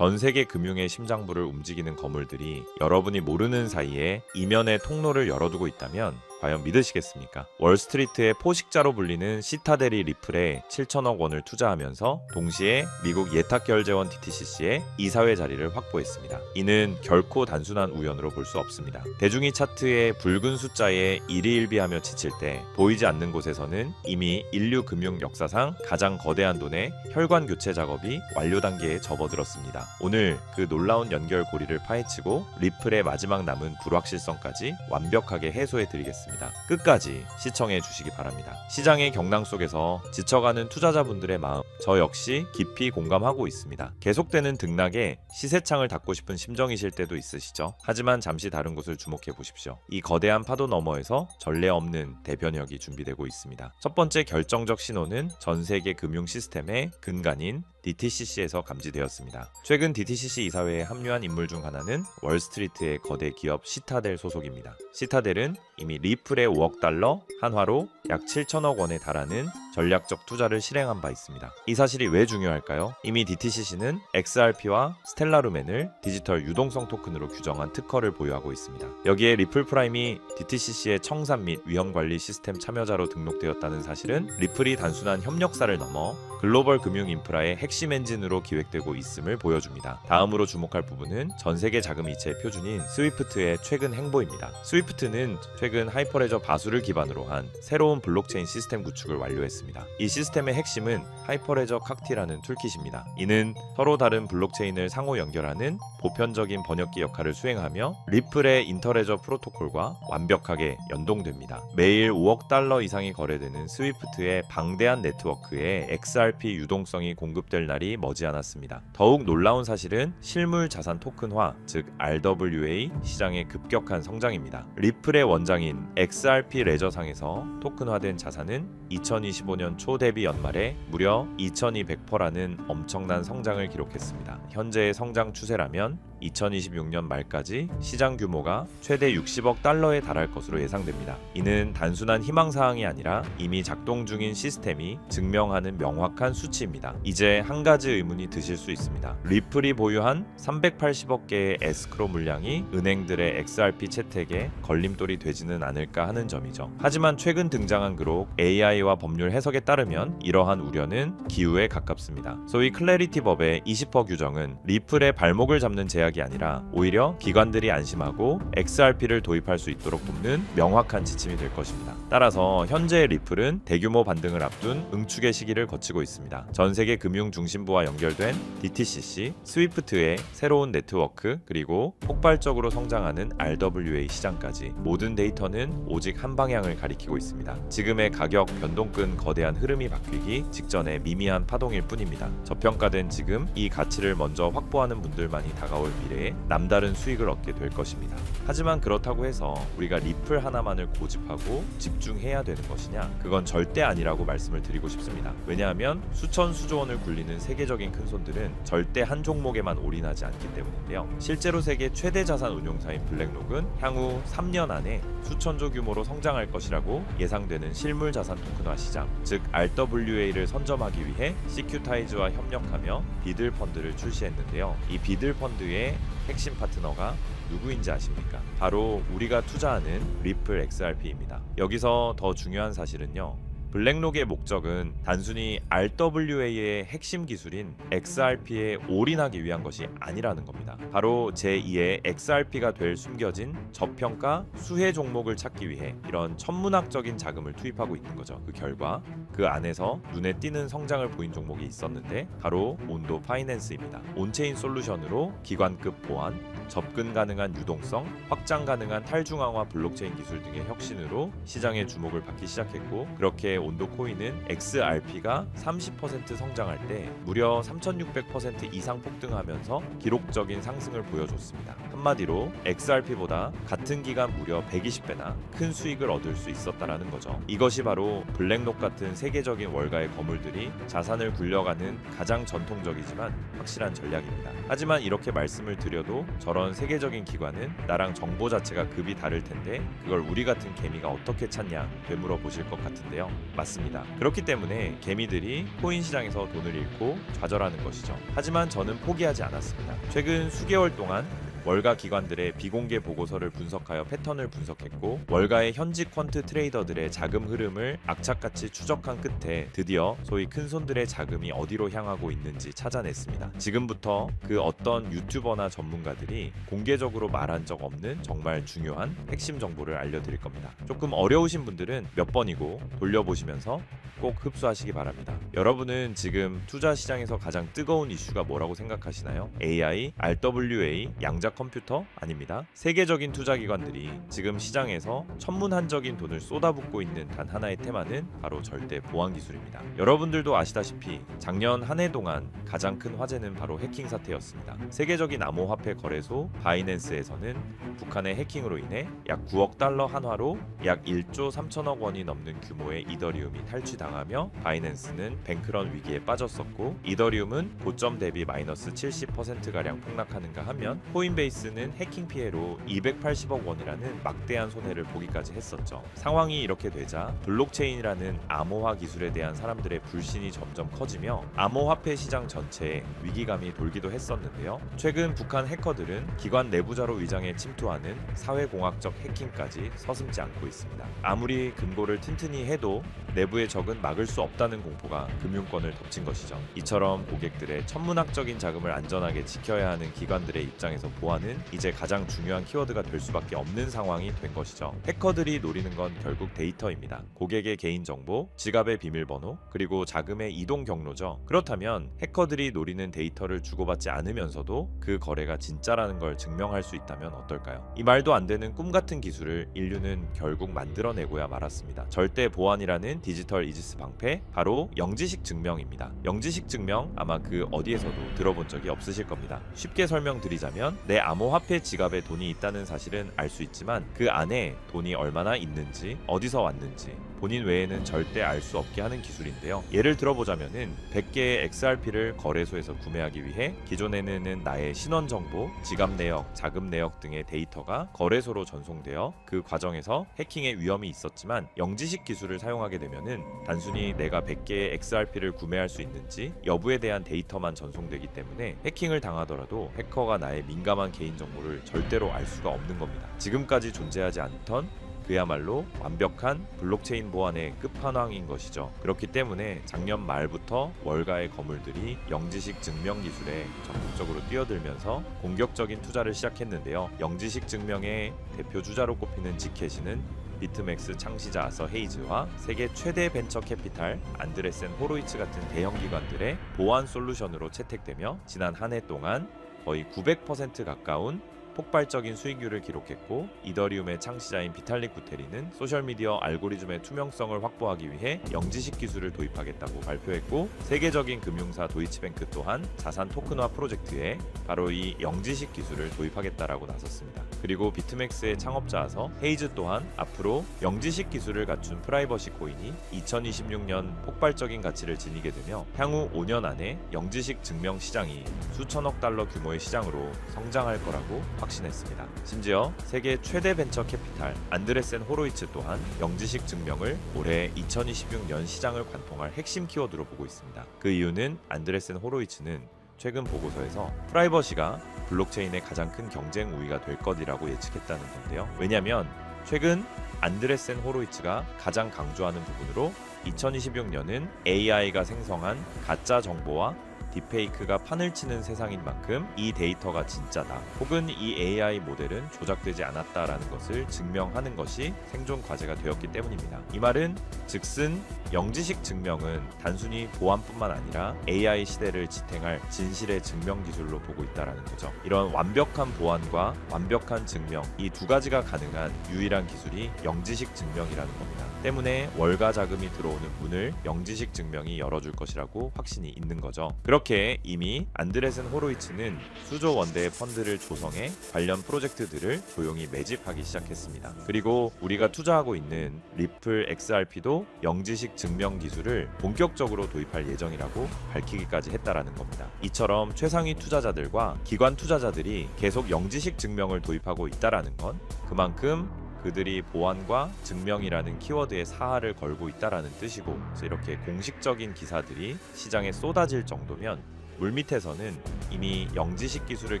전 세계 금융의 심장부를 움직이는 거물들이 여러분이 모르는 사이에 이면의 통로를 열어두고 있다면 과연 믿으시겠습니까? 월스트리트의 포식자로 불리는 시타델이 리플에 7천억 원을 투자하면서 동시에 미국 예탁결제원 DTCC의 이사회 자리를 확보했습니다. 이는 결코 단순한 우연으로 볼 수 없습니다. 대중이 차트의 붉은 숫자에 일희일비하며 지칠 때 보이지 않는 곳에서는 이미 인류 금융 역사상 가장 거대한 돈의 혈관 교체 작업이 완료 단계에 접어들었습니다. 오늘 그 놀라운 연결고리를 파헤치고 리플의 마지막 남은 불확실성까지 완벽하게 해소해 드리겠습니다. 끝까지 시청해 주시기 바랍니다. 시장의 경랑 속에서 지쳐가는 투자자분들의 마음, 저 역시 깊이 공감하고 있습니다. 계속되는 등락에 시세창을 닫고 싶은 심정이실 때도 있으시죠? 하지만 잠시 다른 곳을 주목해 보십시오. 이 거대한 파도 너머에서 전례 없는 대변혁이 준비되고 있습니다. 첫 번째 결정적 신호는 전 세계 금융 시스템의 근간인 DTCC에서 감지되었습니다. 최근 DTCC 이사회에 합류한 인물 중 하나는 월스트리트의 거대 기업 시타델 소속입니다. 시타델은 이미 리플의 5억 달러, 한화로 약 7천억 원에 달하는 전략적 투자를 실행한 바 있습니다. 이 사실이 왜 중요할까요? 이미 DTCC는 XRP와 스텔라루멘을 디지털 유동성 토큰으로 규정한 특허를 보유하고 있습니다. 여기에 리플 프라임이 DTCC의 청산 및 위험 관리 시스템 참여자로 등록되었다는 사실은 리플이 단순한 협력사를 넘어 글로벌 금융 인프라의 핵심 엔진으로 기획되고 있음을 보여줍니다. 다음으로 주목할 부분은 전 세계 자금 이체의 표준인 스위프트의 최근 행보입니다. 스위프트는 최근 하이퍼레저 바수를 기반으로 한 새로운 블록체인 시스템 구축을 완료했습니다. 이 시스템의 핵심은 하이퍼레저 칵티라는 툴킷입니다. 이는 서로 다른 블록체인을 상호 연결하는 보편적인 번역기 역할을 수행하며 리플의 인터레저 프로토콜과 완벽하게 연동됩니다. 매일 5억 달러 이상이 거래되는 스위프트의 방대한 네트워크에 XRP 유동성이 공급될 날이 머지않았습니다. 더욱 놀라운 사실은 실물 자산 토큰화, 즉 RWA 시장의 급격한 성장입니다. 리플의 원장인 XRP 레저상에서 토큰화된 자산은 2025년 초 대비 연말에 무려 2200%라는 엄청난 성장을 기록했습니다. 현재의 성장 추세라면 2026년 말까지 시장 규모가 최대 60억 달러에 달할 것으로 예상됩니다. 이는 단순한 희망사항이 아니라 이미 작동 중인 시스템이 증명하는 명확한 수치입니다. 이제 한 가지 의문이 드실 수 있습니다. 리플이 보유한 380억 개의 에스크로 물량이 은행들의 XRP 채택에 걸림돌이 되지는 않을까 하는 점이죠. 하지만 최근 등장한 그룹 AI와 법률 해석에 따르면 이러한 우려는 기우에 가깝습니다. 소위 클래리티 법의 20% 규정은 리플의 발목을 잡는 제약이 아니라 오히려 기관들이 안심하고 XRP를 도입할 수 있도록 돕는 명확한 지침이 될 것입니다. 따라서 현재의 리플은 대규모 반등을 앞둔 응축의 시기를 거치고 있습니다. 전 세계 금융 중심부와 연결된 DTCC, 스위프트의 새로운 네트워크, 그리고 폭발적으로 성장하는 RWA 시장까지 모든 데이터는 오직 한 방향을 가리키고 있습니다. 지금의 가격 변동끈 거대한 흐름이 바뀌기 직전의 미미한 파동일 뿐입니다. 저평가된 지금 이 가치를 먼저 확보하는 분들만이 다가올 미래에 남다른 수익을 얻게 될 것입니다. 하지만 그렇다고 해서 우리가 리플 하나만을 고집하고 집중해야 되는 것이냐? 그건 절대 아니라고 말씀을 드리고 싶습니다. 왜냐하면 수천 수조 원을 굴리는 세계적인 큰손들은 절대 한 종목에만 올인하지 않기 때문인데요. 실제로 세계 최대 자산 운용사인 블랙록은 향후 3년 안에 수천조 규모로 성장할 것이라고 예상되는 실물 자산 토큰화 시장, 즉 RWA를 선점하기 위해 시큐타이즈와 협력하며 비들 펀드를 출시했는데요. 이 비들 펀드의 핵심 파트너가 누구인지 아십니까? 바로 우리가 투자하는 리플 XRP입니다. 여기서 더 중요한 사실은요. 블랙록의 목적은 단순히 RWA의 핵심 기술인 XRP에 올인하기 위한 것이 아니라는 겁니다. 바로 제2의 XRP가 될 숨겨진 저평가 수혜 종목을 찾기 위해 이런 천문학적인 자금을 투입하고 있는 거죠. 그 결과 그 안에서 눈에 띄는 성장을 보인 종목이 있었는데 바로 온도 파이낸스입니다. 온체인 솔루션으로 기관급 보안, 접근 가능한 유동성, 확장 가능한 탈중앙화 블록체인 기술 등의 혁신으로 시장의 주목을 받기 시작했고, 그렇게 온도 코인은 XRP가 30% 성장할 때 무려 3600% 이상 폭등하면서 기록적인 상승을 보여줬습니다. 한마디로 XRP보다 같은 기간 무려 120배나 큰 수익을 얻을 수 있었다라는 거죠. 이것이 바로 블랙록 같은 세계적인 월가의 거물들이 자산을 굴려가는 가장 전통적이지만 확실한 전략입니다. 하지만 이렇게 말씀을 드려도 저런 세계적인 기관은 나랑 정보 자체가 급이 다를 텐데 그걸 우리 같은 개미가 어떻게 찾냐 되물어 보실 것 같은데요. 맞습니다. 그렇기 때문에 개미들이 코인 시장에서 돈을 잃고 좌절하는 것이죠. 하지만 저는 포기하지 않았습니다. 최근 수개월 동안 월가 기관들의 비공개 보고서를 분석하여 패턴을 분석했고 월가의 현직 퀀트 트레이더들의 자금 흐름을 악착같이 추적한 끝에 드디어 소위 큰손들의 자금이 어디로 향하고 있는지 찾아냈습니다. 지금부터 그 어떤 유튜버나 전문가들이 공개적으로 말한 적 없는 정말 중요한 핵심 정보를 알려드릴 겁니다. 조금 어려우신 분들은 몇 번이고 돌려보시면서 꼭 흡수하시기 바랍니다. 여러분은 지금 투자 시장에서 가장 뜨거운 이슈가 뭐라고 생각하시나요? AI, RWA, 양자 컴퓨터? 아닙니다. 세계적인 투자기관들이 지금 시장에서 천문한적인 돈을 쏟아붓고 있는 단 하나의 테마는 바로 절대 보안 기술입니다. 여러분들도 아시다시피 작년 한 해 동안 가장 큰 화제는 바로 해킹 사태였습니다. 세계적인 암호화폐 거래소 바이낸스에서는 북한의 해킹으로 인해 약 9억 달러 한화로 약 1조 3천억 원이 넘는 규모의 이더리움이 탈취당하며 바이낸스는 뱅크런 위기에 빠졌었고 이더리움은 고점 대비 마이너스 70%가량 폭락하는가 하면 코인베이스는 해킹 피해로 280억 원이라는 막대한 손해를 보기까지 했었죠. 상황이 이렇게 되자 블록체인이라는 암호화 기술에 대한 사람들의 불신이 점점 커지며 암호화폐 시장 전체에 위기감이 돌기도 했었는데요. 최근 북한 해커들은 기관 내부자로 위장해 침투하는 사회공학적 해킹까지 서슴지 않고 있습니다. 아무리 금고를 튼튼히 해도 내부의 적은 막을 수 없다는 공포가 금융권을 덮친 것이죠. 이처럼 고객들의 천문학적인 자금을 안전하게 지켜야 하는 기관들의 입장에서 보안은 이제 가장 중요한 키워드가 될 수밖에 없는 상황이 된 것이죠. 해커들이 노리는 건 결국 데이터입니다. 고객의 개인정보, 지갑의 비밀번호, 그리고 자금의 이동 경로죠. 그렇다면 해커들이 노리는 데이터를 주고받지 않으면서도 그 거래가 진짜라는 걸 증명할 수 있다면 어떨까요? 이 말도 안 되는 꿈 같은 기술을 인류는 결국 만들어내고야 말았습니다. 절대 보안이라는 디지털 이지스 방패, 바로 영지식 증명입니다. 영지식 증명 아마 그 어디에서도 들어본 적이 없으실 겁니다. 쉽게 설명드리자면 내 암호화폐 지갑에 돈이 있다는 사실은 알 수 있지만 그 안에 돈이 얼마나 있는지, 어디서 왔는지 본인 외에는 절대 알 수 없게 하는 기술인데요. 예를 들어보자면은 100개의 XRP를 거래소에서 구매하기 위해 기존에는 나의 신원 정보, 지갑 내역, 자금 내역 등의 데이터가 거래소로 전송되어 그 과정에서 해킹의 위험이 있었지만 영지식 기술을 사용하게 되면은 단순히 내가 100개의 XRP를 구매할 수 있는지 여부에 대한 데이터만 전송되기 때문에 해킹을 당하더라도 해커가 나의 민감한 개인 정보를 절대로 알 수가 없는 겁니다. 지금까지 존재하지 않던 그야말로 완벽한 블록체인 보안의 끝판왕인 것이죠. 그렇기 때문에 작년 말부터 월가의 거물들이 영지식 증명 기술에 적극적으로 뛰어들면서 공격적인 투자를 시작했는데요. 영지식 증명의 대표 주자로 꼽히는 지켓이는 비트맥스 창시자 아서 헤이즈와 세계 최대 벤처 캐피탈 안드레센 호로이츠 같은 대형 기관들의 보안 솔루션으로 채택되며 지난 한 해 동안 거의 900% 가까운 폭발적인 수익률을 기록했고 이더리움의 창시자인 비탈릭 부테리는 소셜미디어 알고리즘의 투명성을 확보하기 위해 영지식 기술을 도입하겠다고 발표했고 세계적인 금융사 도이치뱅크 또한 자산 토큰화 프로젝트에 바로 이 영지식 기술을 도입하겠다라고 나섰습니다. 그리고 비트맥스의 창업자아서 헤이즈 또한 앞으로 영지식 기술을 갖춘 프라이버시 코인이 2026년 폭발적인 가치를 지니게 되며 향후 5년 안에 영지식 증명 시장이 수천억 달러 규모의 시장으로 성장할 거라고 확신했습니다. 심지어 세계 최대 벤처 캐피탈 안드레센 호로이츠 또한 영지식 증명을 올해 2026년 시장을 관통할 핵심 키워드로 보고 있습니다. 그 이유는 안드레센 호로이츠는 최근 보고서에서 프라이버시가 블록체인의 가장 큰 경쟁 우위가 될 것이라고 예측했다는 건데요. 왜냐하면 최근 안드레센 호로이츠가 가장 강조하는 부분으로 2026년은 AI가 생성한 가짜 정보와 딥페이크가 판을 치는 세상인 만큼 이 데이터가 진짜다 혹은 이 AI 모델은 조작되지 않았다라는 것을 증명하는 것이 생존 과제가 되었기 때문입니다. 이 말은 즉슨 영지식 증명은 단순히 보안뿐만 아니라 AI 시대를 지탱할 진실의 증명 기술로 보고 있다라는 거죠. 이런 완벽한 보안과 완벽한 증명 이 두 가지가 가능한 유일한 기술이 영지식 증명이라는 겁니다. 때문에 월가 자금이 들어오는 문을 영지식 증명이 열어줄 것이라고 확신이 있는 거죠. 그렇게 이미 안드레센 호로이츠는 수조 원대의 펀드를 조성해 관련 프로젝트들을 조용히 매집하기 시작했습니다. 그리고 우리가 투자하고 있는 리플 XRP도 영지식 증명 기술을 본격적으로 도입할 예정이라고 밝히기까지 했다라는 겁니다. 이처럼 최상위 투자자들과 기관 투자자들이 계속 영지식 증명을 도입하고 있다라는 건 그만큼 그들이 보안과 증명이라는 키워드에 사활을 걸고 있다라는 뜻이고, 그래서 이렇게 공식적인 기사들이 시장에 쏟아질 정도면 물밑에서는 이미 영지식 기술을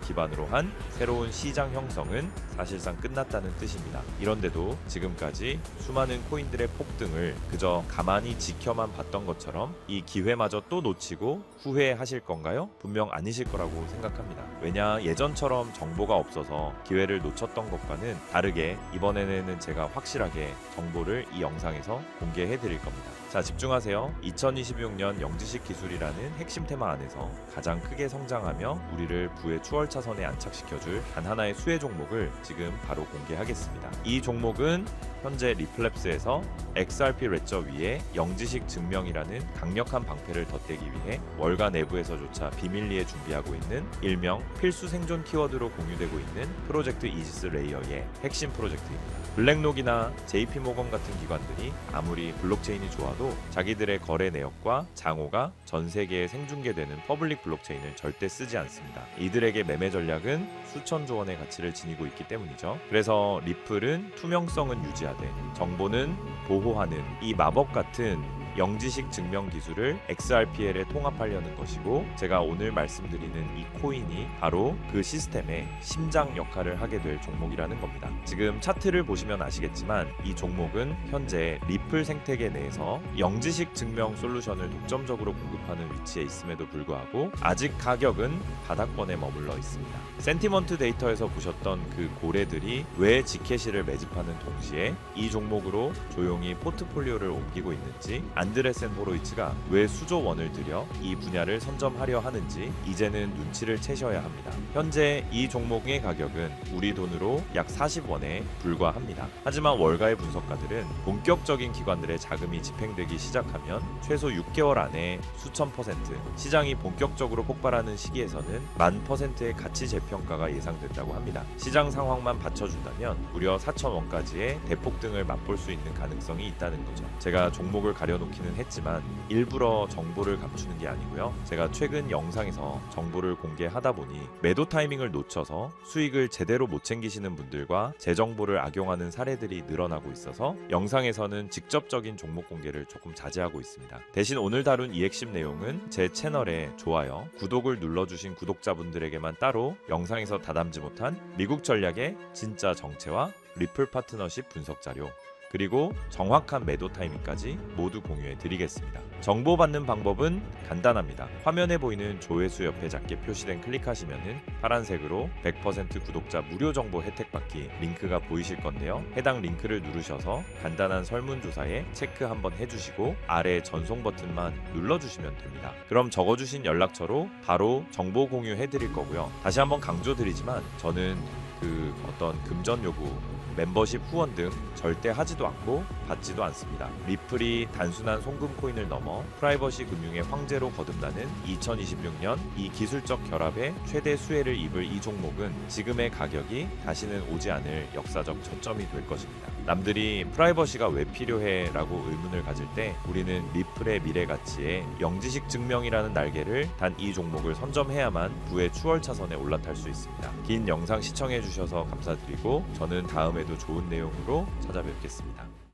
기반으로 한 새로운 시장 형성은 사실상 끝났다는 뜻입니다. 이런데도 지금까지 수많은 코인들의 폭등을 그저 가만히 지켜만 봤던 것처럼 이 기회마저 또 놓치고 후회하실 건가요? 분명 아니실 거라고 생각합니다. 왜냐, 예전처럼 정보가 없어서 기회를 놓쳤던 것과는 다르게 이번에는 제가 확실하게 정보를 이 영상에서 공개해 드릴 겁니다. 자, 집중하세요. 2026년 영지식 기술이라는 핵심 테마 안에서 가장 크게 성장하며 우리를 부의 추월차선에 안착시켜줄 단 하나의 수혜 종목을 지금 바로 공개하겠습니다. 이 종목은 현재 리플랩스에서 XRP 레저 위에 영지식 증명이라는 강력한 방패를 덧대기 위해 월가 내부에서조차 비밀리에 준비하고 있는 일명 필수 생존 키워드로 공유되고 있는 프로젝트 이지스 레이어의 핵심 프로젝트입니다. 블랙록이나 JP모건 같은 기관들이 아무리 블록체인이 좋아도 자기들의 거래 내역과 장호가 전 세계에 생중계되는 퍼블릭 블록체인을 절대 쓰지 않습니다. 이들에게 매매 전략은 수천조 원의 가치를 지니고 있기 때문이죠. 그래서 리플은 투명성은 유지하되 정보는 보호하는 이 마법 같은 영지식 증명 기술을 XRPL에 통합하려는 것이고, 제가 오늘 말씀드리는 이 코인이 바로 그 시스템의 심장 역할을 하게 될 종목이라는 겁니다. 지금 차트를 보시면 아시겠지만 이 종목은 현재 리플 생태계 내에서 영지식 증명 솔루션을 독점적으로 공급하는 위치에 있음에도 불구하고 아직 가격은 바닥권에 머물러 있습니다. 센티먼트 데이터에서 보셨던 그 고래들이 왜 지캐시를 매집하는 동시에 이 종목으로 조용히 포트폴리오를 옮기고 있는지, 안드레센 호로이츠가 왜 수조 원을 들여 이 분야를 선점하려 하는지 이제는 눈치를 채셔야 합니다. 현재 이 종목의 가격은 우리 돈으로 약 40원에 불과합니다. 하지만 월가의 분석가들은 본격적인 기관들의 자금이 집행되기 시작하면 최소 6개월 안에 수천 퍼센트, 시장이 본격적으로 폭발하는 시기에서는 10,000%의 가치 재평가가 예상된다고 합니다. 시장 상황만 받쳐준다면 무려 4,000원까지의 대폭등을 맛볼 수 있는 가능성이 있다는 거죠. 제가 종목을 가려놓기는 했지만 일부러 정보를 감추는 게 아니고요. 제가 최근 영상에서 정보를 공개하다 보니 매도 타이밍을 놓쳐서 수익을 제대로 못 챙기시는 분들과 제 정보를 악용하는 사례들이 늘어나고 있어서 영상에서는 직접적인 종목 공개를 조금 자제하고 있습니다. 대신 오늘 다룬 이 핵심 내용은 제 채널에 좋아요, 구독을 눌러주신 구독자분들에게만 따로 영상에서 다담지 못한 미국 전략의 진짜 정체와 리플 파트너십 분석 자료, 그리고 정확한 매도 타이밍까지 모두 공유해 드리겠습니다. 정보받는 방법은 간단합니다. 화면에 보이는 조회수 옆에 작게 표시된 클릭하시면은 파란색으로 100% 구독자 무료 정보 혜택 받기 링크가 보이실 건데요. 해당 링크를 누르셔서 간단한 설문조사에 체크 한번 해주시고 아래 전송 버튼만 눌러주시면 됩니다. 그럼 적어주신 연락처로 바로 정보 공유해 드릴 거고요. 다시 한번 강조드리지만 저는 그 어떤 금전 요구, 멤버십 후원 등 절대 하지도 않고 받지도 않습니다. 리플이 단순한 송금 코인을 넘어 프라이버시 금융의 황제로 거듭나는 2026년 이 기술적 결합에 최대 수혜를 입을 이 종목은 지금의 가격이 다시는 오지 않을 역사적 초점이 될 것입니다. 남들이 프라이버시가 왜 필요해? 라고 의문을 가질 때 우리는 리플의 미래 가치에 영지식 증명이라는 날개를 단 이 종목을 선점해야만 부의 추월 차선에 올라탈 수 있습니다. 긴 영상 시청해 주셔서 감사드리고 저는 다음에도 좋은 내용으로 찾아뵙겠습니다.